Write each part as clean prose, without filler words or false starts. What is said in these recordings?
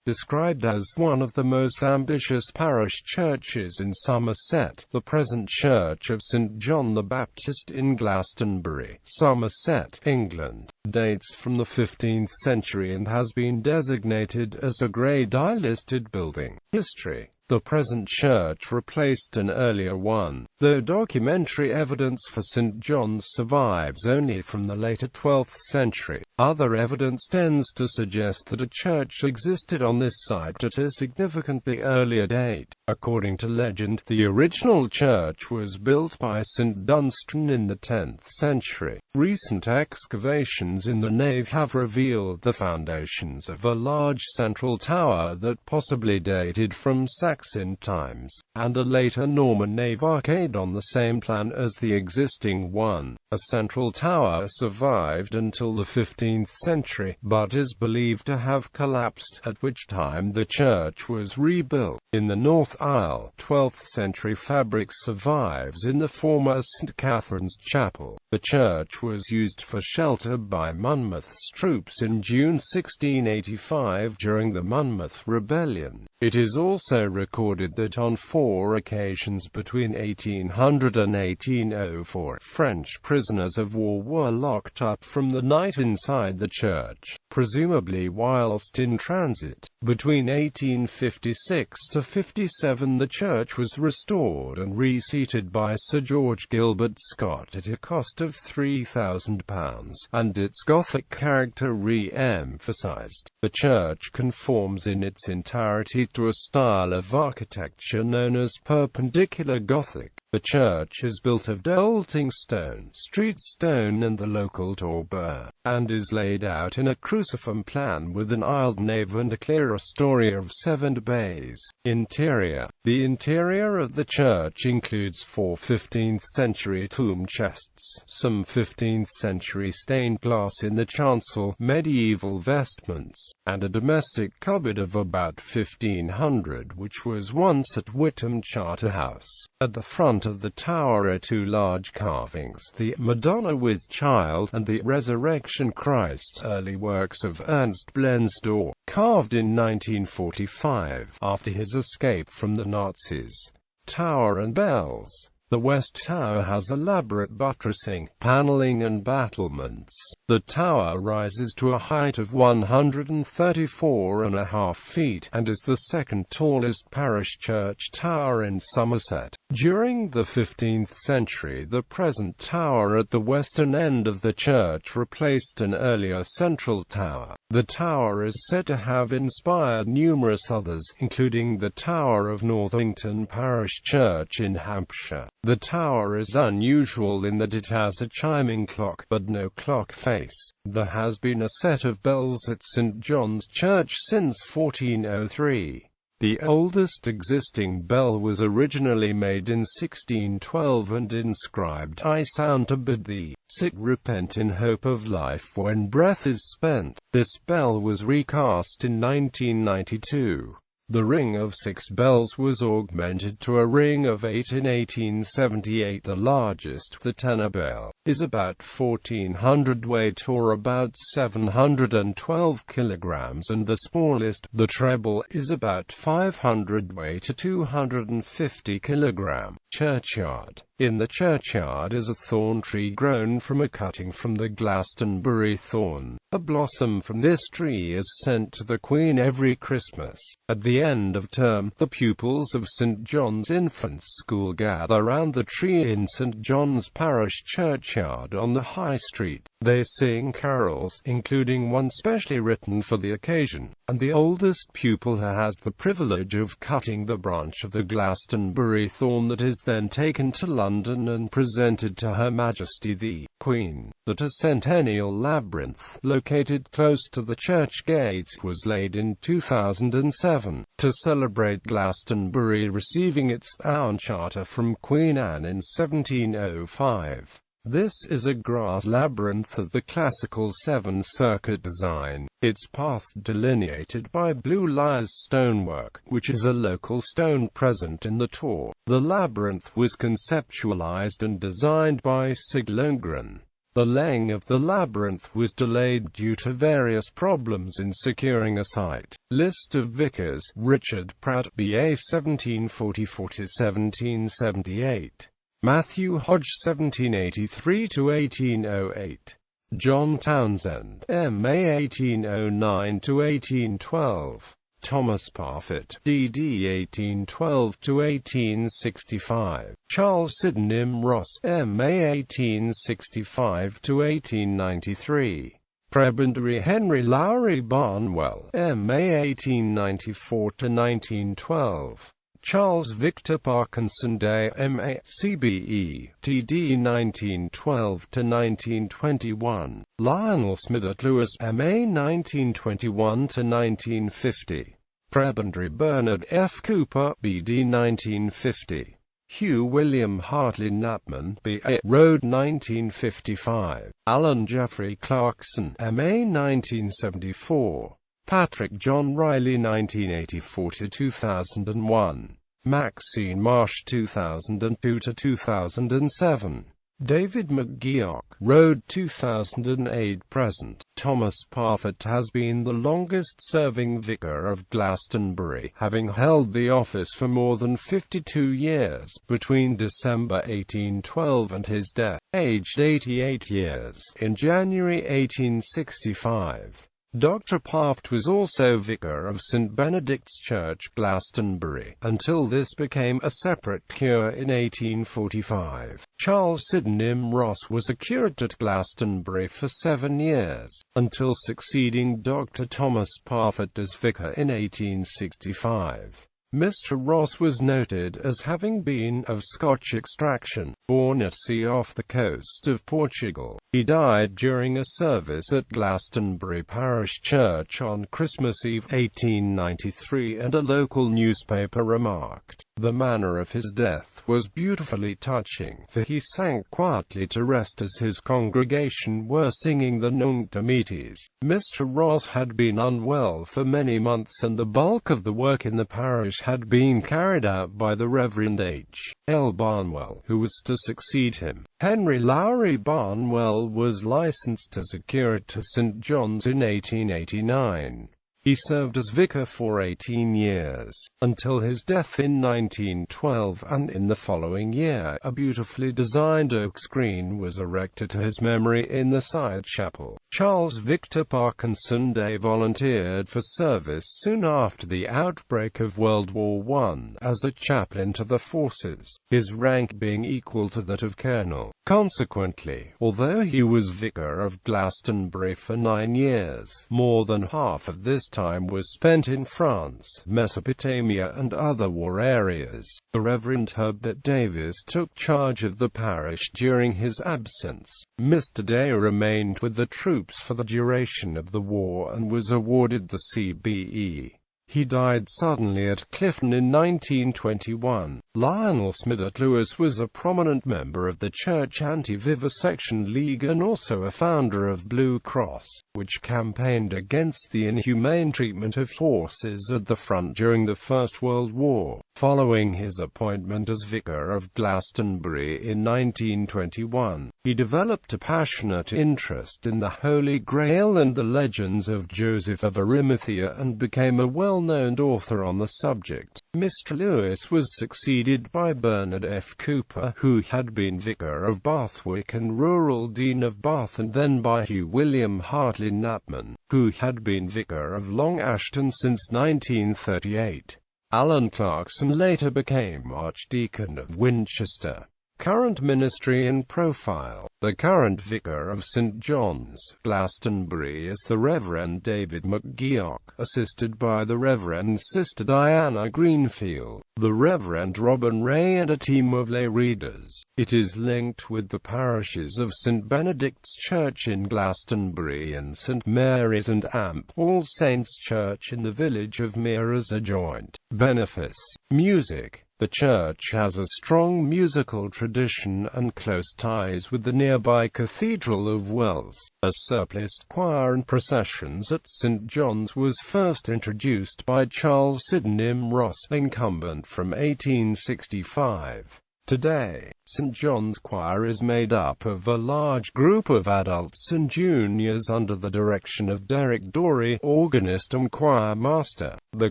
Described as one of the most ambitious parish churches in Somerset, the present Church of St John the Baptist in Glastonbury, Somerset, England, dates from the 15th century and has been designated as a Grade I listed building. History. The present church replaced an earlier one, though documentary evidence for St. John's survives only from the later 12th century. Other evidence tends to suggest that a church existed on this site at a significantly earlier date. According to legend, the original church was built by St. Dunstan in the 10th century. Recent excavations in the nave have revealed the foundations of a large central tower that possibly dated from Saxon times, and a later Norman nave arcade on the same plan as the existing one. A central tower survived until the 15th century, but is believed to have collapsed, at which time the church was rebuilt. In the north aisle, 12th century fabric survives in the former St. Catherine's Chapel. The church was used for shelter by Monmouth's troops in June 1685 during the Monmouth Rebellion. It is also recorded that on 4 occasions between 1800 and 1804, French prisoners of war were locked up from the night inside the church, presumably whilst in transit. Between 1856 to 57 the church was restored and reseated by Sir George Gilbert Scott at a cost of £3,000, and its Gothic character re-emphasized. The church conforms in its entirety to a style of architecture known as Perpendicular Gothic. The church is built of Dolting stone, street stone and the local torbur, and is laid out in a cruciform plan with an aisled nave and a clerestory of 7 bays. Interior. The interior of the church includes 4 15th-century tomb chests, some 15th-century stained glass in the chancel, medieval vestments, and a domestic cupboard of about 1500 which was once at Whittam Charterhouse. At the front of the tower are 2 large carvings, the Madonna with Child and the Resurrection Christ, early works of Ernst Blensdorf, carved in 1945, after his escape from the Nazis. Tower and bells. The west tower has elaborate buttressing, paneling and battlements. The tower rises to a height of 134.5 feet, and is the second tallest parish church tower in Somerset. During the 15th century, the present tower at the western end of the church replaced an earlier central tower. The tower is said to have inspired numerous others, including the Tower of Northington Parish Church in Hampshire. The tower is unusual in that it has a chiming clock, but no clock face. There has been a set of bells at St. John's Church since 1403. The oldest existing bell was originally made in 1612 and inscribed, "I sound to bid thee, sick repent in hope of life when breath is spent." This bell was recast in 1992. The ring of 6 bells was augmented to a ring of 8 in 1878. The largest, the tenor bell, is about 1400 weight or about 712 kilograms, and the smallest, the treble, is about 500 weight to 250 kilogram. Churchyard. In the churchyard is a thorn tree grown from a cutting from the Glastonbury thorn. A blossom from this tree is sent to the Queen every Christmas. At the end of term, the pupils of St. John's Infants School gather round the tree in St. John's Parish Churchyard on the High Street. They sing carols, including one specially written for the occasion, and the oldest pupil has the privilege of cutting the branch of the Glastonbury thorn that is then taken to London and presented to Her Majesty the Queen. That a centennial labyrinth, located close to the church gates, was laid in 2007, to celebrate Glastonbury receiving its own charter from Queen Anne in 1705. This is a grass labyrinth of the classical 7-circuit design, its path delineated by blue lias stonework, which is a local stone present in the tour. The labyrinth was conceptualized and designed by Sig Lundgren. The laying of the labyrinth was delayed due to various problems in securing a site. List of vicars: Richard Pratt, B.A. 1744–1778. Matthew Hodge 1783–1808. John Townsend, M.A. 1809–1812. Thomas Parfitt, D.D. 1812–1865. Charles Sydenham Ross, M.A. 1865–1893. Prebendary Henry Lowry Barnwell, M.A. 1894–1912. Charles Victor Parkinson Day, M.A., C.B.E., D.D. 1912–1921. Lionel Smithert Lewis, M.A. 1921–1950. Prebendary Bernard F. Cooper, B.D. 1950. Hugh William Hartley Knapman, B.A., Road 1955. Alan Jeffrey Clarkson, M.A. 1974. Patrick John Riley 1984–2001. Maxine Marsh 2002–2007. David McGeoch, Road 2008–present. Thomas Parfitt has been the longest-serving vicar of Glastonbury, having held the office for more than 52 years, between December 1812 and his death, aged 88 years, in January 1865. Dr. Parfitt was also vicar of St. Benedict's Church, Glastonbury, until this became a separate cure in 1845. Charles Sydenham Ross was a curate at Glastonbury for 7 years, until succeeding Dr. Thomas Parfitt as vicar in 1865. Mr. Ross was noted as having been of Scotch extraction, born at sea off the coast of Portugal. He died during a service at Glastonbury Parish Church on Christmas Eve 1893, and a local newspaper remarked, "The manner of his death was beautifully touching, for he sank quietly to rest as his congregation were singing the Nunc Dimittis." Mr. Ross had been unwell for many months, and the bulk of the work in the parish had been carried out by the Reverend H. L. Barnwell, who was to succeed him. Henry Lowry Barnwell was licensed as a curate to St. John's in 1889. He served as vicar for 18 years, until his death in 1912, and in the following year, a beautifully designed oak screen was erected to his memory in the side chapel. Charles Victor Parkinson Day volunteered for service soon after the outbreak of World War I as a chaplain to the forces, his rank being equal to that of colonel. Consequently, although he was vicar of Glastonbury for 9 years, more than half of this time was spent in France, Mesopotamia and other war areas. The Reverend Herbert Davis took charge of the parish during his absence. Mr. Day remained with the troops for the duration of the war and was awarded the C.B.E. He died suddenly at Clifton in 1921. Lionel Smithert Lewis was a prominent member of the Church Anti-Vivisection League and also a founder of Blue Cross, which campaigned against the inhumane treatment of horses at the front during the First World War. Following his appointment as vicar of Glastonbury in 1921, he developed a passionate interest in the Holy Grail and the legends of Joseph of Arimathea, and became a well-known author on the subject. Mr. Lewis was succeeded by Bernard F. Cooper, who had been vicar of Bathwick and rural dean of Bath, and then by Hugh William Hartley Knapman, who had been vicar of Long Ashton since 1938. Alan Clarkson later became Archdeacon of Winchester. Current ministry and profile. The current vicar of St. John's, Glastonbury, is the Reverend David McGeoch, assisted by the Reverend Sister Diana Greenfield, the Reverend Robin Ray, and a team of lay readers. It is linked with the parishes of St. Benedict's Church in Glastonbury and St. Mary's and Amp All Saints Church in the village of Mere as a joint benefice. Music. The church has a strong musical tradition and close ties with the nearby Cathedral of Wells. A surpliced choir and processions at St. John's was first introduced by Charles Sydenham Ross, incumbent from 1865. Today, St. John's Choir is made up of a large group of adults and juniors under the direction of Derek Dorey, organist and choir master. The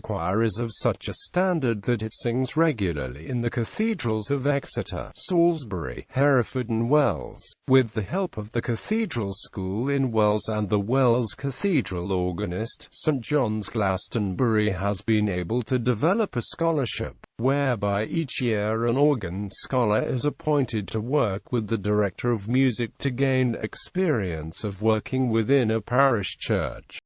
choir is of such a standard that it sings regularly in the cathedrals of Exeter, Salisbury, Hereford and Wells. With the help of the Cathedral School in Wells and the Wells Cathedral organist, St. John's Glastonbury has been able to develop a scholarship, whereby each year an organ scholar is appointed to work with the director of music to gain experience of working within a parish church.